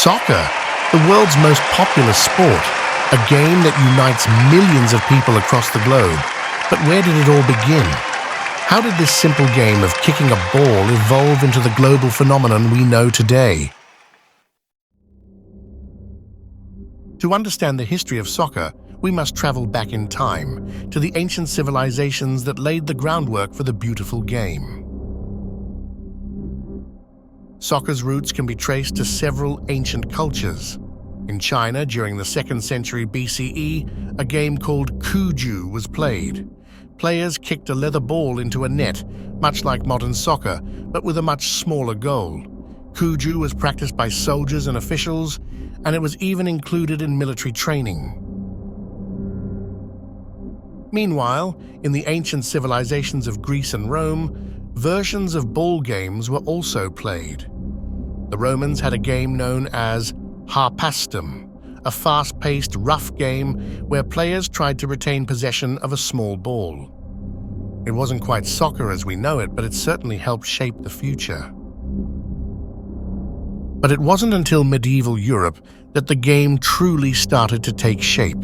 Soccer, the world's most popular sport, a game that unites millions of people across the globe. But where did it all begin? How did this simple game of kicking a ball evolve into the global phenomenon we know today? To understand the history of soccer, we must travel back in time to the ancient civilizations that laid the groundwork for the beautiful game. Soccer's roots can be traced to several ancient cultures. In China, during the 2nd century BCE, a game called cuju was played. Players kicked a leather ball into a net, much like modern soccer, but with a much smaller goal. Cuju was practiced by soldiers and officials, and it was even included in military training. Meanwhile, in the ancient civilizations of Greece and Rome, versions of ball games were also played. The Romans had a game known as harpastum, a fast-paced, rough game where players tried to retain possession of a small ball. It wasn't quite soccer as we know it, but it certainly helped shape the future. But it wasn't until medieval Europe that the game truly started to take shape.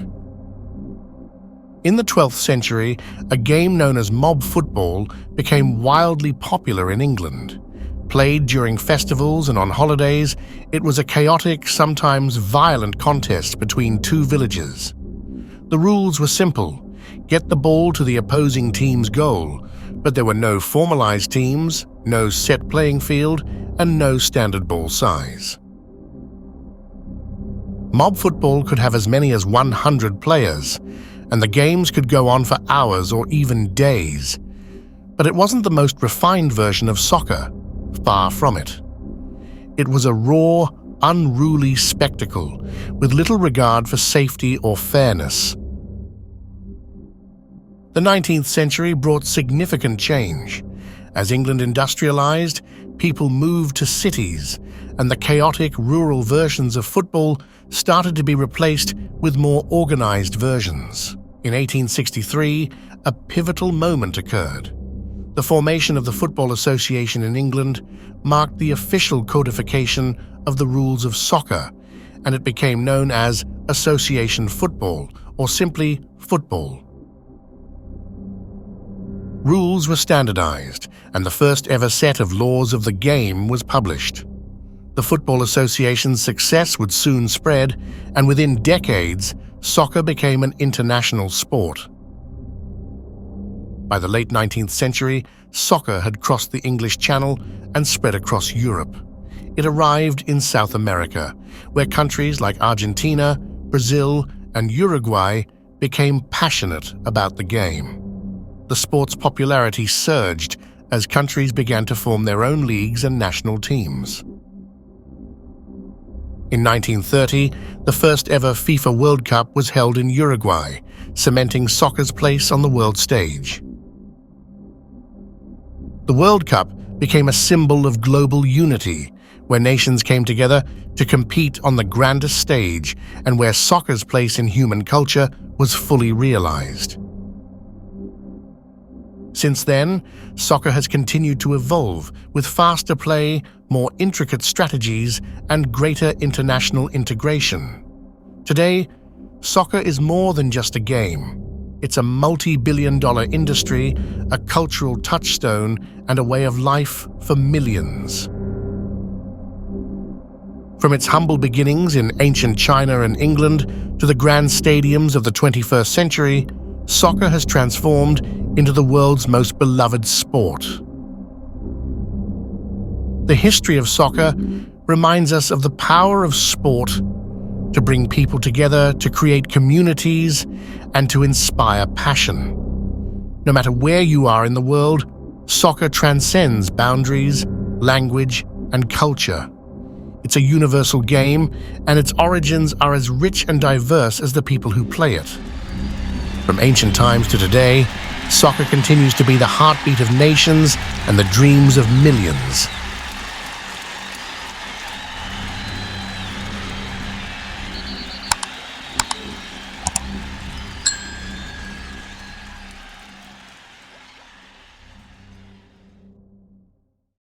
In the 12th century, a game known as mob football became wildly popular in England. Played during festivals and on holidays, it was a chaotic, sometimes violent contest between two villages. The rules were simple: get the ball to the opposing team's goal, but there were no formalized teams, no set playing field, and no standard ball size. Mob football could have as many as 100 players, and the games could go on for hours or even days. But it wasn't the most refined version of soccer. Far from it. It was a raw, unruly spectacle with little regard for safety or fairness. The 19th century brought significant change. As England industrialized, people moved to cities, and the chaotic rural versions of football started to be replaced with more organized versions. In 1863, a pivotal moment occurred. The formation of the Football Association in England marked the official codification of the rules of soccer, and it became known as association football, or simply football. Rules were standardized, and the first ever set of laws of the game was published. The Football Association's success would soon spread, and within decades, soccer became an international sport. By the late 19th century, soccer had crossed the English Channel and spread across Europe. It arrived in South America, where countries like Argentina, Brazil, and Uruguay became passionate about the game. The sport's popularity surged as countries began to form their own leagues and national teams. In 1930, the first ever FIFA World Cup was held in Uruguay, cementing soccer's place on the world stage. The World Cup became a symbol of global unity, where nations came together to compete on the grandest stage and where soccer's place in human culture was fully realized. Since then, soccer has continued to evolve with faster play, more intricate strategies, and greater international integration. Today, soccer is more than just a game. It's a multi-billion-dollar industry, a cultural touchstone, and a way of life for millions. From its humble beginnings in ancient China and England to the grand stadiums of the 21st century, soccer has transformed into the world's most beloved sport. The history of soccer reminds us of the power of sport to bring people together, to create communities, and to inspire passion. No matter where you are in the world, soccer transcends boundaries, language, and culture. It's a universal game, and its origins are as rich and diverse as the people who play it. From ancient times to today, soccer continues to be the heartbeat of nations and the dreams of millions.